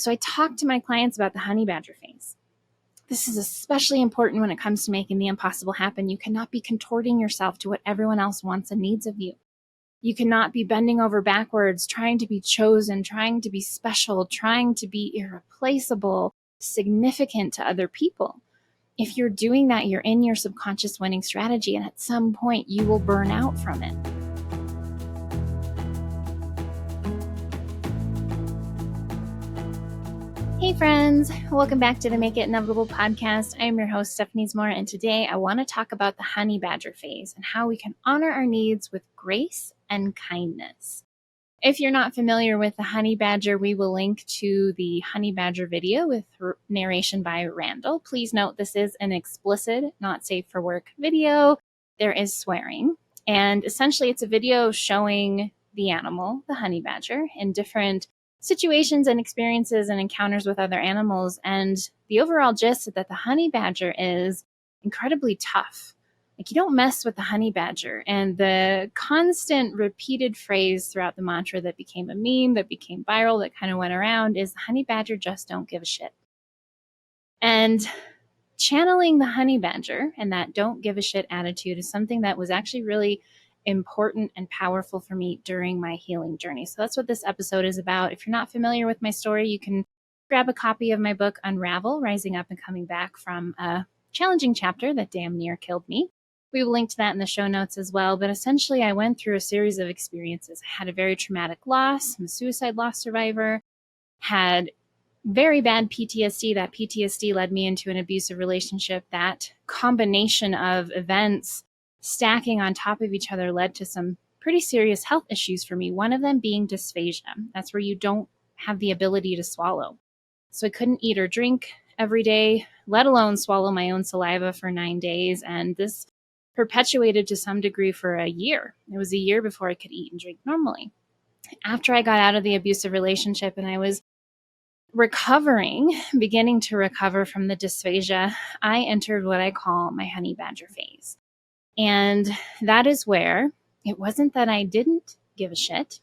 So I talk to my clients about the honey badger phase. This is especially important when it comes to making the impossible happen. You cannot be contorting yourself to what everyone else wants and needs of you. You cannot be bending over backwards, trying to be chosen, trying to be special, trying to be irreplaceable, significant to other people. If you're doing that, you're in your subconscious winning strategy, and at some point you will burn out from it. Hey friends, welcome back to the Make It Inevitable podcast. I'm your host, Stephanie Moore, and today I want to talk about the honey badger phase and how we can honor our needs with grace and kindness. If you're not familiar with the honey badger, we will link to the honey badger video with narration by Randall. Please note this is an explicit, not safe for work video. There is swearing, and essentially it's a video showing the animal, the honey badger, in different situations and experiences and encounters with other animals. And the overall gist is that the honey badger is incredibly tough. Like, you don't mess with the honey badger. And the constant repeated phrase throughout the mantra that became a meme, that became viral, that kind of went around is the honey badger just don't give a shit. And channeling the honey badger and that don't give a shit attitude is something that was actually really important and powerful for me during my healing journey. So that's what this episode is about. If you're not familiar with my story, you can grab a copy of my book, Unravel, Rising Up and Coming Back from a Challenging Chapter That Damn Near Killed Me. We will link to that in the show notes as well. But essentially, I went through a series of experiences. I had a very traumatic loss. I'm a suicide loss survivor. Had very bad PTSD. That PTSD led me into an abusive relationship. That combination of events stacking on top of each other led to some pretty serious health issues for me. One of them being dysphagia. That's where you don't have the ability to swallow. So I couldn't eat or drink every day, let alone swallow my own saliva for 9 days. And this perpetuated to some degree for a year. It was a year before I could eat and drink normally. After I got out of the abusive relationship and I was beginning to recover from the dysphagia, I entered what I call my honey badger phase. And that is where it wasn't that I didn't give a shit.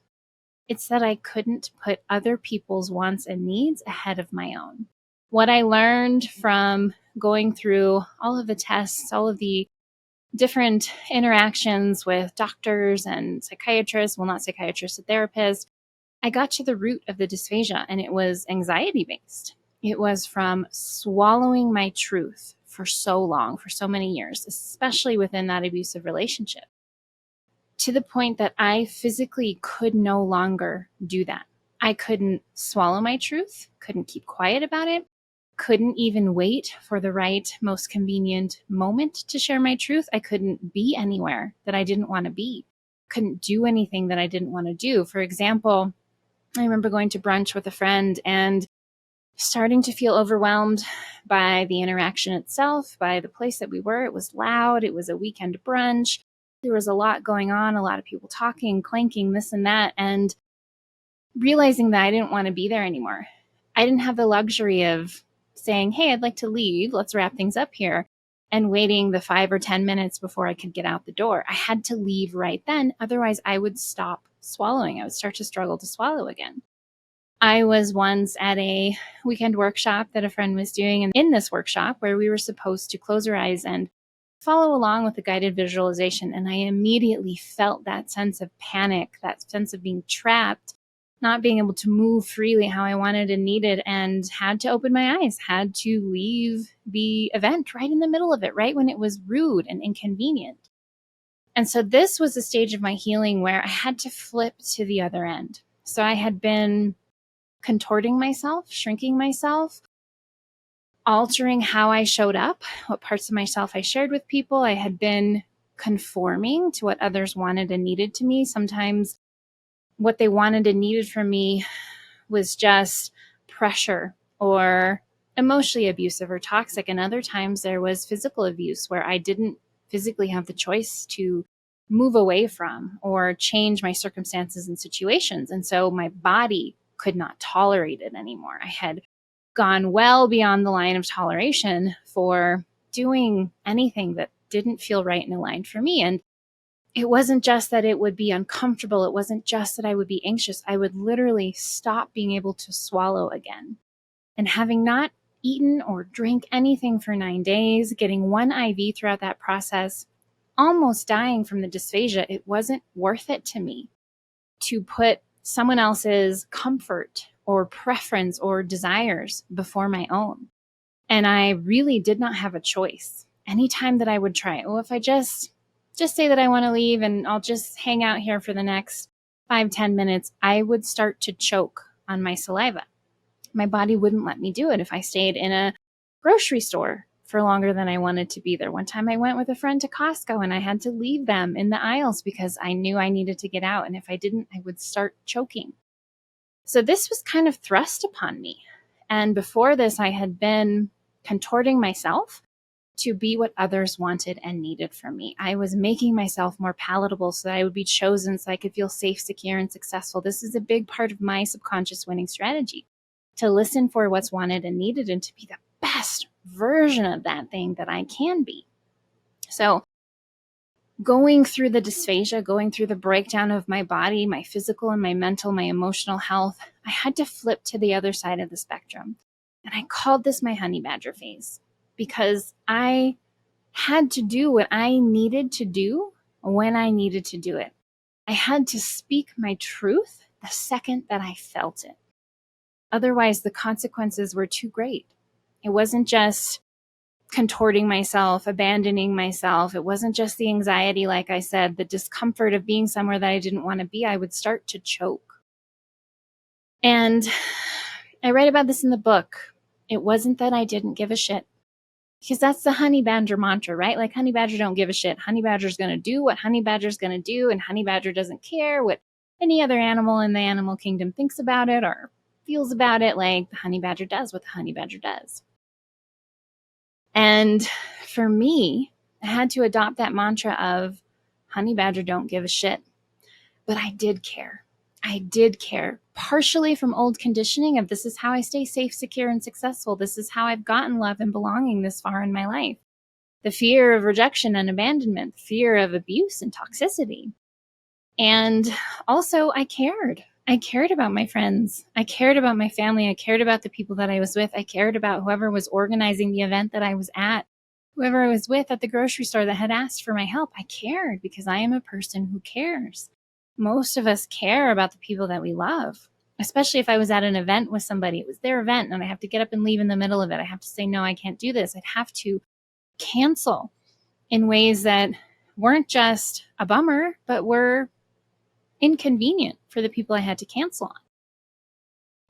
It's that I couldn't put other people's wants and needs ahead of my own. What I learned from going through all of the tests, all of the different interactions with doctors and psychiatrists, well, not psychiatrists, therapists, I got to the root of the dysphagia, and it was anxiety-based. It was from swallowing my truth for so long, for so many years, especially within that abusive relationship, to the point that I physically could no longer do that. I couldn't swallow my truth, couldn't keep quiet about it, couldn't even wait for the right, most convenient moment to share my truth. I couldn't be anywhere that I didn't want to be, couldn't do anything that I didn't want to do. For example, I remember going to brunch with a friend and starting to feel overwhelmed by the interaction itself, by the place that we were. It was loud. It was a weekend brunch. There was a lot going on, a lot of people talking, clanking, this and that, and realizing that I didn't want to be there anymore. I didn't have the luxury of saying, hey, I'd like to leave. Let's wrap things up here. And waiting the 5 or 10 minutes before I could get out the door. I had to leave right then. Otherwise, I would stop swallowing. I would start to struggle to swallow again. I was once at a weekend workshop that a friend was doing. And in this workshop, where we were supposed to close our eyes and follow along with the guided visualization, and I immediately felt that sense of panic, that sense of being trapped, not being able to move freely how I wanted and needed, and had to open my eyes, had to leave the event right in the middle of it, right when it was rude and inconvenient. And so this was a stage of my healing where I had to flip to the other end. So I had been contorting myself, shrinking myself, altering how I showed up, what parts of myself I shared with people. I had been conforming to what others wanted and needed to me. Sometimes what they wanted and needed from me was just pressure or emotionally abusive or toxic. And other times there was physical abuse where I didn't physically have the choice to move away from or change my circumstances and situations. And so my body could not tolerate it anymore. I had gone well beyond the line of toleration for doing anything that didn't feel right and aligned for me. And it wasn't just that it would be uncomfortable. It wasn't just that I would be anxious. I would literally stop being able to swallow again. And having not eaten or drank anything for 9 days, getting one IV throughout that process, almost dying from the dysphagia, it wasn't worth it to me to put someone else's comfort or preference or desires before my own. And I really did not have a choice. Anytime that I would try, if I just say that I want to leave and I'll just hang out here for the next 5-10 minutes, I would start to choke on my saliva. My body wouldn't let me do it if I stayed in a grocery store for longer than I wanted to be there. One time I went with a friend to Costco and I had to leave them in the aisles because I knew I needed to get out. And if I didn't, I would start choking. So this was kind of thrust upon me. And before this, I had been contorting myself to be what others wanted and needed from me. I was making myself more palatable so that I would be chosen, so I could feel safe, secure, and successful. This is a big part of my subconscious winning strategy, to listen for what's wanted and needed and to be the best version of that thing that I can be. So going through the dysphagia, going through the breakdown of my body, my physical and my mental, my emotional health, I had to flip to the other side of the spectrum. And I called this my honey badger phase, because I had to do what I needed to do when I needed to do it. I had to speak my truth the second that I felt it. Otherwise, the consequences were too great. It wasn't just contorting myself, abandoning myself. It wasn't just the anxiety, like I said, the discomfort of being somewhere that I didn't want to be. I would start to choke. And I write about this in the book. It wasn't that I didn't give a shit, because that's the honey badger mantra, right? Like, honey badger don't give a shit. Honey badger's going to do what honey badger's going to do, and honey badger doesn't care what any other animal in the animal kingdom thinks about it or feels about it. Like, the honey badger does what the honey badger does. And for me, I had to adopt that mantra of honey badger don't give a shit. But I did care. I did care, partially from old conditioning of this is how I stay safe, secure, and successful. This is how I've gotten love and belonging this far in my life. The fear of rejection and abandonment, the fear of abuse and toxicity. And also I cared. I cared about my friends. I cared about my family. I cared about the people that I was with. I cared about whoever was organizing the event that I was at, whoever I was with at the grocery store that had asked for my help. I cared because I am a person who cares. Most of us care about the people that we love, especially if I was at an event with somebody. It was their event and I have to get up and leave in the middle of it. I have to say, no, I can't do this. I'd have to cancel in ways that weren't just a bummer, but were inconvenient for the people I had to cancel on.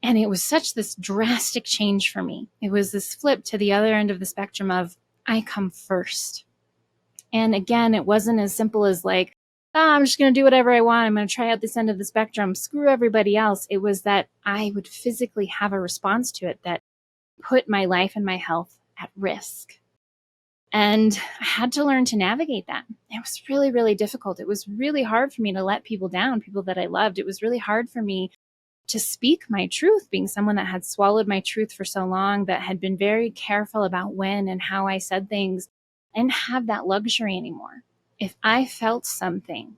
And it was such this drastic change for me. It was this flip to the other end of the spectrum of I come first. And again, it wasn't as simple as like, I'm just going to do whatever I want. I'm going to try out this end of the spectrum. Screw everybody else. It was that I would physically have a response to it that put my life and my health at risk. And I had to learn to navigate that. It was really, really difficult. It was really hard for me to let people down, people that I loved. It was really hard for me to speak my truth, being someone that had swallowed my truth for so long, that had been very careful about when and how I said things. I didn't have that luxury anymore. If I felt something,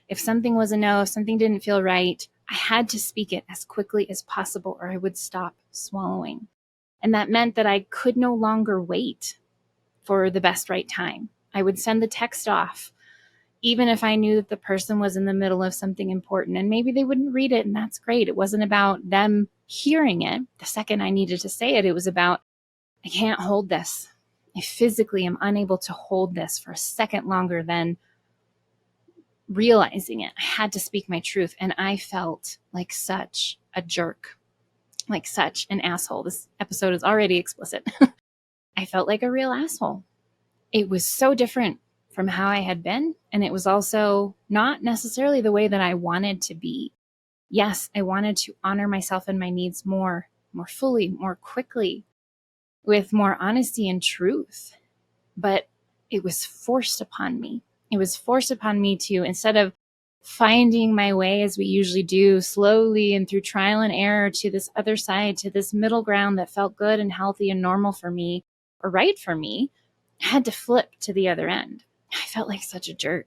if something was a no, if something didn't feel right, I had to speak it as quickly as possible or I would stop swallowing. And that meant that I could no longer wait for the best right time. I would send the text off, even if I knew that the person was in the middle of something important, and maybe they wouldn't read it, and that's great. It wasn't about them hearing it the second I needed to say it. It was about, I can't hold this. I physically am unable to hold this for a second longer than realizing it. I had to speak my truth, and I felt like such a jerk, like such an asshole. This episode is already explicit. I felt like a real asshole. It was so different from how I had been, and it was also not necessarily the way that I wanted to be. Yes, I wanted to honor myself and my needs more fully, more quickly, with more honesty and truth. But it was forced upon me. It was forced upon me to, instead of finding my way as we usually do, slowly and through trial and error, to this other side, to this middle ground that felt good and healthy and normal for me, or right for me, I had to flip to the other end. I felt like such a jerk.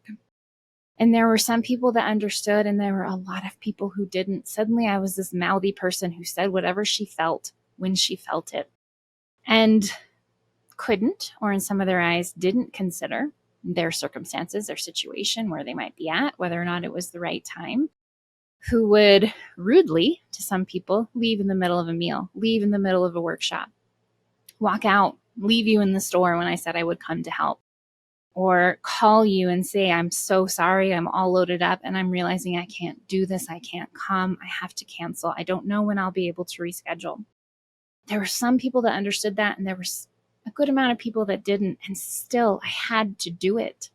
And there were some people that understood, and there were a lot of people who didn't. Suddenly I was this mouthy person who said whatever she felt when she felt it, and couldn't, or in some of their eyes didn't consider their circumstances, their situation, where they might be at, whether or not it was the right time, who would rudely, to some people, leave in the middle of a meal, leave in the middle of a workshop, walk out, leave you in the store when I said I would come to help, or call you and say, I'm so sorry, I'm all loaded up and I'm realizing I can't do this, I can't come, I have to cancel, I don't know when I'll be able to reschedule. There were some people that understood that, and there was a good amount of people that didn't, and still I had to do it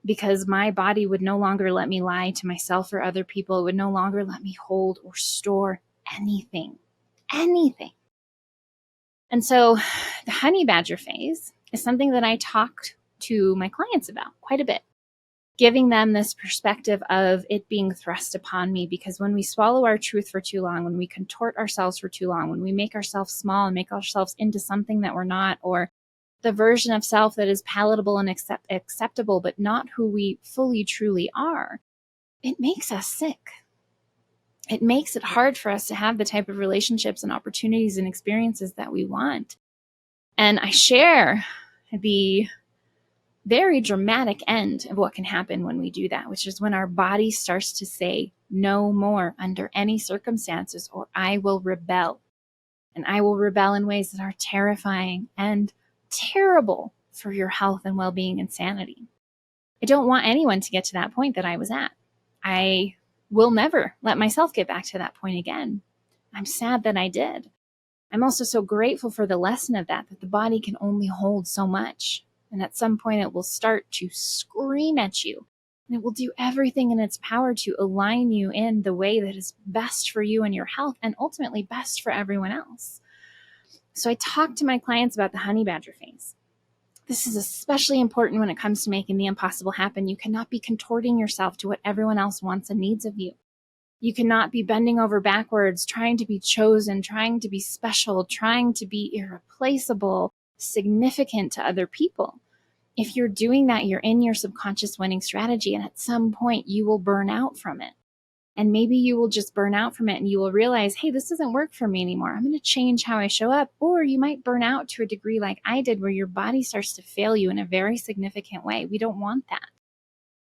because my body would no longer let me lie to myself or other people. It would no longer let me hold or store anything. And so the honey badger phase is something that I talked to my clients about quite a bit, giving them this perspective of it being thrust upon me, because when we swallow our truth for too long, when we contort ourselves for too long, when we make ourselves small and make ourselves into something that we're not, or the version of self that is palatable and acceptable, but not who we fully, truly are, it makes us sick. It makes it hard for us to have the type of relationships and opportunities and experiences that we want. And I share the very dramatic end of what can happen when we do that, which is when our body starts to say no more under any circumstances, or I will rebel. And I will rebel in ways that are terrifying and terrible for your health and well-being and sanity. I don't want anyone to get to that point that I was at. I will never let myself get back to that point again. I'm sad that I did. I'm also so grateful for the lesson of that the body can only hold so much. And at some point it will start to scream at you. And it will do everything in its power to align you in the way that is best for you and your health, and ultimately best for everyone else. So I talk to my clients about the honey badger phase. This is especially important when it comes to making the impossible happen. You cannot be contorting yourself to what everyone else wants and needs of you. You cannot be bending over backwards, trying to be chosen, trying to be special, trying to be irreplaceable, significant to other people. If you're doing that, you're in your subconscious winning strategy, and at some point you will burn out from it. And maybe you will just burn out from it and you will realize, hey, this doesn't work for me anymore. I'm going to change how I show up. Or you might burn out to a degree like I did, where your body starts to fail you in a very significant way. We don't want that.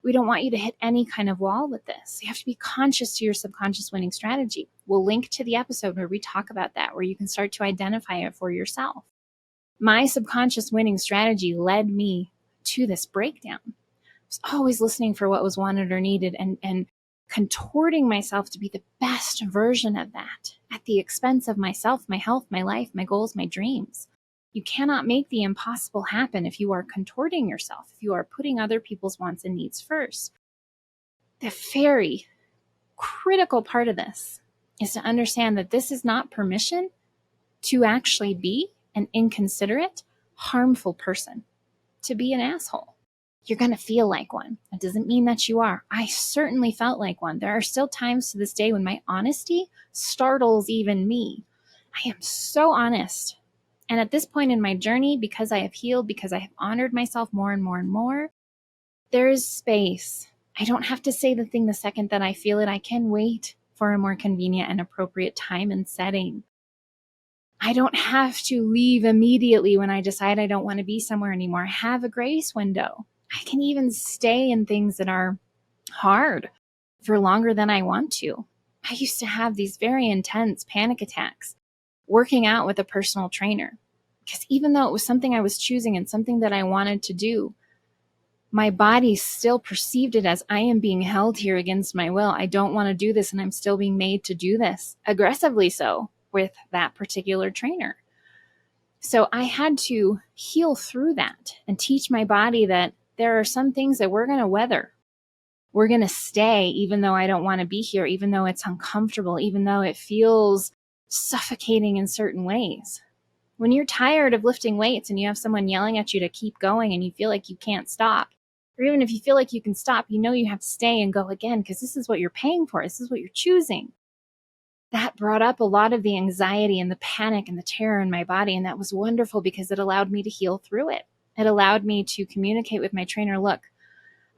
We don't want you to hit any kind of wall with this. You have to be conscious to your subconscious winning strategy. We'll link to the episode where we talk about that, where you can start to identify it for yourself. My subconscious winning strategy led me to this breakdown. I was always listening for what was wanted or needed and contorting myself to be the best version of that at the expense of myself, my health, my life, my goals, my dreams. You cannot make the impossible happen if you are contorting yourself, if you are putting other people's wants and needs first. The very critical part of this is to understand that this is not permission to actually be an inconsiderate, harmful person, to be an asshole. You're going to feel like one. That doesn't mean that you are. I certainly felt like one. There are still times to this day when my honesty startles even me. I am so honest. And at this point in my journey, because I have healed, because I have honored myself more and more and more, there is space. I don't have to say the thing the second that I feel it. I can wait for a more convenient and appropriate time and setting. I don't have to leave immediately when I decide I don't want to be somewhere anymore. I have a grace window. I can even stay in things that are hard for longer than I want to. I used to have these very intense panic attacks working out with a personal trainer, because even though it was something I was choosing and something that I wanted to do, my body still perceived it as, I am being held here against my will. I don't want to do this, and I'm still being made to do this, aggressively so, with that particular trainer. So I had to heal through that and teach my body that there are some things that we're going to weather. We're going to stay even though I don't want to be here, even though it's uncomfortable, even though it feels suffocating in certain ways. When you're tired of lifting weights and you have someone yelling at you to keep going and you feel like you can't stop, or even if you feel like you can stop, you know you have to stay and go again because this is what you're paying for. This is what you're choosing. That brought up a lot of the anxiety and the panic and the terror in my body. And that was wonderful because it allowed me to heal through it. It allowed me to communicate with my trainer, look,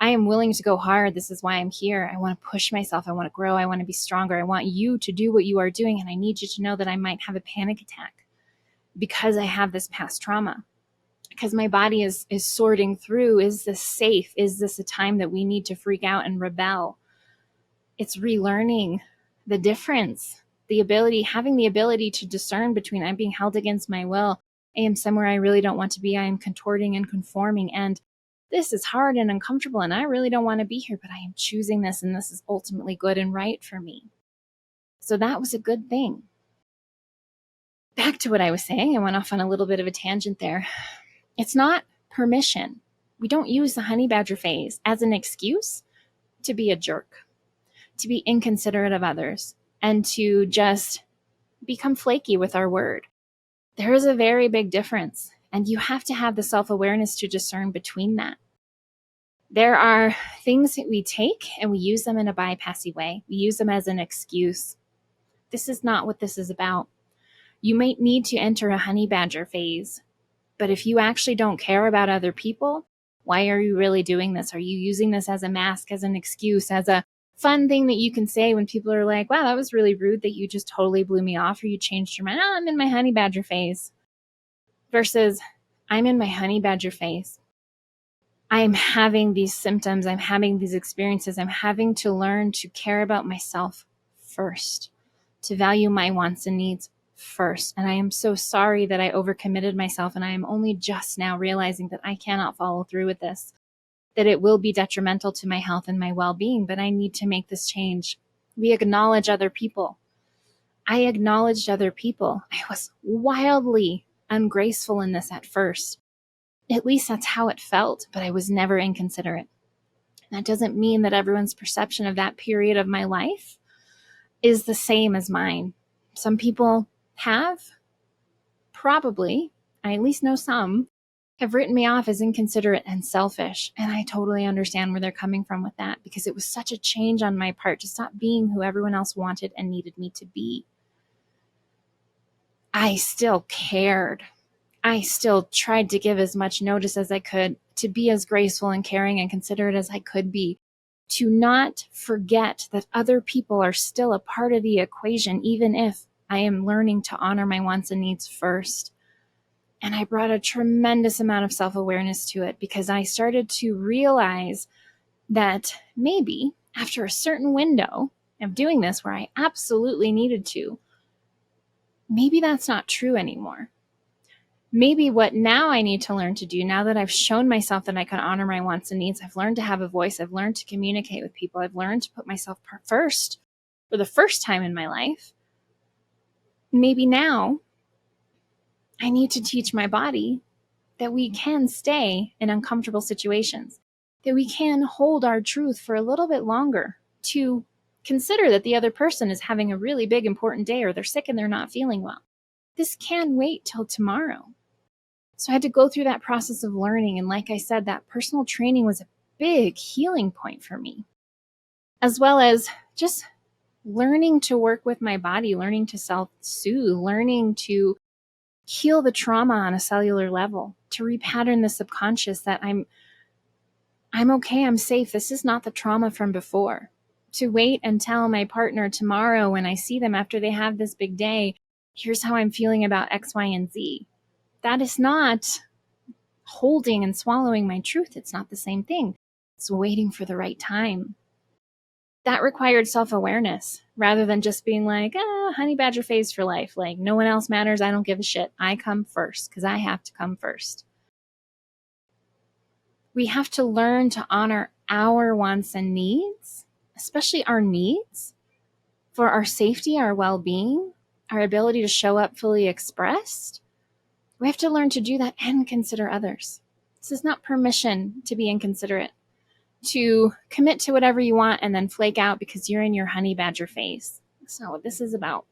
I am willing to go hard. This is why I'm here. I want to push myself. I want to grow. I want to be stronger. I want you to do what you are doing. And I need you to know that I might have a panic attack because I have this past trauma, because my body is sorting through, is this safe? Is this a time that we need to freak out and rebel? It's relearning the difference, having the ability to discern between I'm being held against my will, I am somewhere I really don't want to be, I am contorting and conforming, and this is hard and uncomfortable, and I really don't want to be here, but I am choosing this, and this is ultimately good and right for me. So that was a good thing. Back to what I was saying, I went off on a little bit of a tangent there. It's not permission. We don't use the honey badger phase as an excuse to be a jerk, to be inconsiderate of others, and to just become flaky with our word. There is a very big difference, and you have to have the self-awareness to discern between that. There are things that we take and we use them in a bypassy way. We use them as an excuse. This is not what this is about. You might need to enter a honey badger phase, but if you actually don't care about other people, why are you really doing this? Are you using this as a mask, as an excuse, as a fun thing that you can say when people are like, wow, that was really rude that you just totally blew me off or you changed your mind? Oh, I'm in my honey badger phase. Versus, I'm in my honey badger phase. I'm having these symptoms. I'm having these experiences. I'm having to learn to care about myself first, to value my wants and needs first. And I am so sorry that I overcommitted myself, and I am only just now realizing that I cannot follow through with this, that it will be detrimental to my health and my well-being, but I need to make this change. We acknowledge other people. I acknowledged other people. I was wildly ungraceful in this at first. At least that's how it felt, but I was never inconsiderate. That doesn't mean that everyone's perception of that period of my life is the same as mine. Some people have, probably, I at least know some, have written me off as inconsiderate and selfish. And I totally understand where they're coming from with that, because it was such a change on my part to stop being who everyone else wanted and needed me to be. I still cared. I still tried to give as much notice as I could, to be as graceful and caring and considerate as I could be, to not forget that other people are still a part of the equation, even if I am learning to honor my wants and needs first. And I brought a tremendous amount of self-awareness to it, because I started to realize that maybe after a certain window of doing this where I absolutely needed to, maybe that's not true anymore. Maybe what now I need to learn to do, now that I've shown myself that I can honor my wants and needs, I've learned to have a voice, I've learned to communicate with people, I've learned to put myself first for the first time in my life. Maybe now I need to teach my body that we can stay in uncomfortable situations, that we can hold our truth for a little bit longer, to consider that the other person is having a really big, important day, or they're sick and they're not feeling well. This can wait till tomorrow. So I had to go through that process of learning. And like I said, that personal training was a big healing point for me, as well as just learning to work with my body, learning to self-soothe, learning to heal the trauma on a cellular level, to repattern the subconscious that I'm okay, I'm safe. This is not the trauma from before. To wait and tell my partner tomorrow when I see them after they have this big day, here's how I'm feeling about X, Y, and Z. That is not holding and swallowing my truth. It's not the same thing. It's waiting for the right time. That required self-awareness rather than just being like, honey badger phase for life. Like, no one else matters. I don't give a shit. I come first because I have to come first. We have to learn to honor our wants and needs, especially our needs for our safety, our well-being, our ability to show up fully expressed. We have to learn to do that and consider others. This is not permission to be inconsiderate, to commit to whatever you want and then flake out because you're in your honey badger phase. That's not what this is about.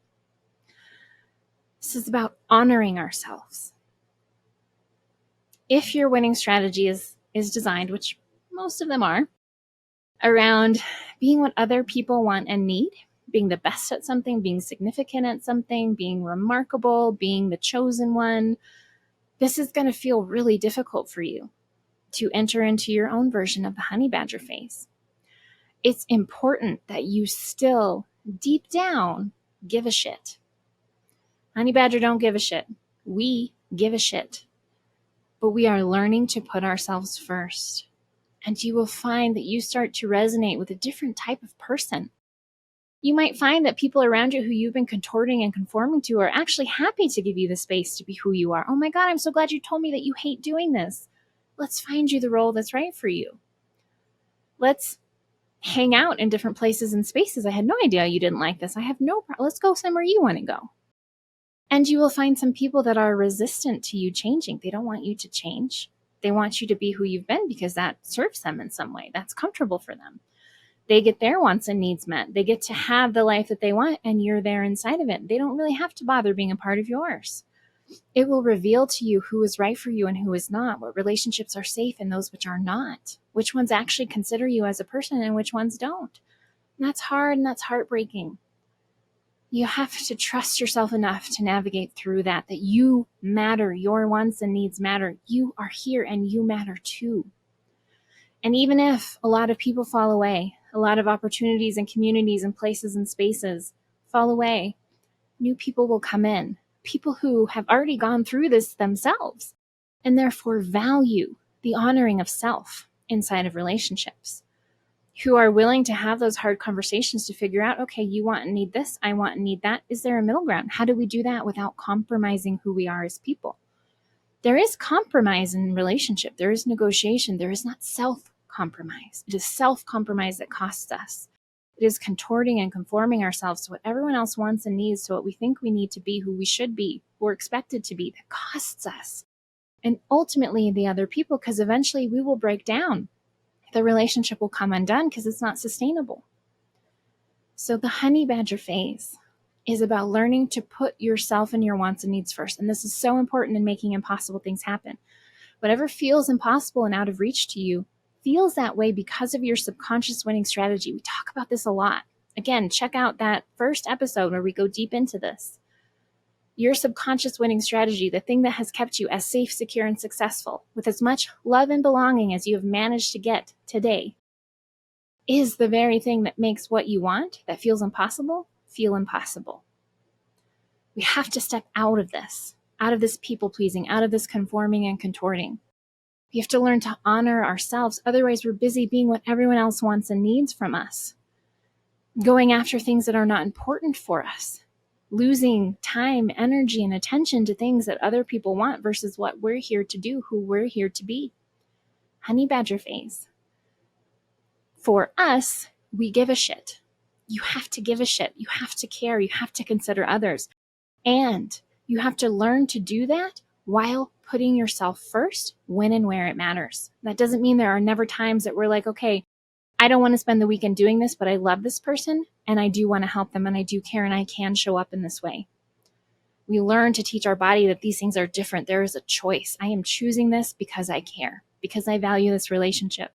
This is about honoring ourselves. If your winning strategy is designed, which most of them are, around being what other people want and need, being the best at something, being significant at something, being remarkable, being the chosen one, this is going to feel really difficult for you. to enter into your own version of the honey badger phase. It's important that you still, deep down, give a shit. Honey badger don't give a shit. We give a shit. But we are learning to put ourselves first. And you will find that you start to resonate with a different type of person. You might find that people around you who you've been contorting and conforming to are actually happy to give you the space to be who you are. Oh my God, I'm so glad you told me that you hate doing this. Let's find you the role that's right for you. Let's hang out in different places and spaces. I had no idea you didn't like this. I have no problem. Let's go somewhere you want to go. And you will find some people that are resistant to you changing. They don't want you to change. They want you to be who you've been because that serves them in some way. That's comfortable for them. They get their wants and needs met. They get to have the life that they want, and you're there inside of it. They don't really have to bother being a part of yours. It will reveal to you who is right for you and who is not, what relationships are safe and those which are not, which ones actually consider you as a person and which ones don't. And that's hard and that's heartbreaking. You have to trust yourself enough to navigate through that you matter. Your wants and needs matter. You are here and you matter too. And even if a lot of people fall away, a lot of opportunities and communities and places and spaces fall away, new people will come in. People who have already gone through this themselves and therefore value the honoring of self inside of relationships, who are willing to have those hard conversations to figure out, okay, you want and need this, I want and need that. Is there a middle ground? How do we do that without compromising who we are as people? There is compromise in relationship. There is negotiation. There is not self-compromise. It is self-compromise that costs us. It is contorting and conforming ourselves to what everyone else wants and needs, to what we think we need to be, who we should be, or expected to be, that costs us. And ultimately the other people, because eventually we will break down. The relationship will come undone because it's not sustainable. So the honey badger phase is about learning to put yourself and your wants and needs first. And this is so important in making impossible things happen. Whatever feels impossible and out of reach to you feels that way because of your subconscious winning strategy. We talk about this a lot. Again, check out that first episode where we go deep into this. Your subconscious winning strategy, the thing that has kept you as safe, secure, and successful with as much love and belonging as you have managed to get today, is the very thing that makes what you want, that feels impossible, feel impossible. We have to step out of this people pleasing, out of this conforming and contorting. We have to learn to honor ourselves. Otherwise, we're busy being what everyone else wants and needs from us, going after things that are not important for us, losing time, energy, and attention to things that other people want versus what we're here to do, who we're here to be. Honey badger phase. For us, we give a shit. You have to give a shit. You have to care. You have to consider others. And you have to learn to do that while putting yourself first when and where it matters. That doesn't mean there are never times that we're like, okay, I don't want to spend the weekend doing this, but I love this person and I do want to help them and I do care and I can show up in this way. We learn to teach our body that these things are different. There is a choice. I am choosing this because I care, because I value this relationship,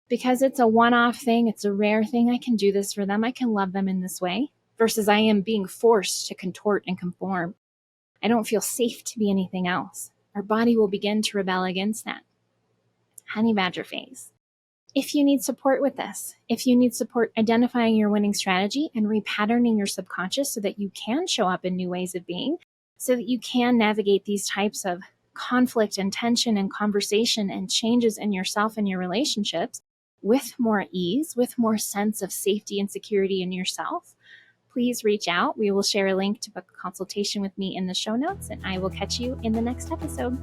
because it's a one-off thing. It's a rare thing. I can do this for them. I can love them in this way versus I am being forced to contort and conform. I don't feel safe to be anything else. Our body will begin to rebel against that. Honey badger phase. If you need support with this, if you need support identifying your winning strategy and repatterning your subconscious so that you can show up in new ways of being, so that you can navigate these types of conflict and tension and conversation and changes in yourself and your relationships with more ease, with more sense of safety and security in yourself, please reach out. We will share a link to book a consultation with me in the show notes, and I will catch you in the next episode.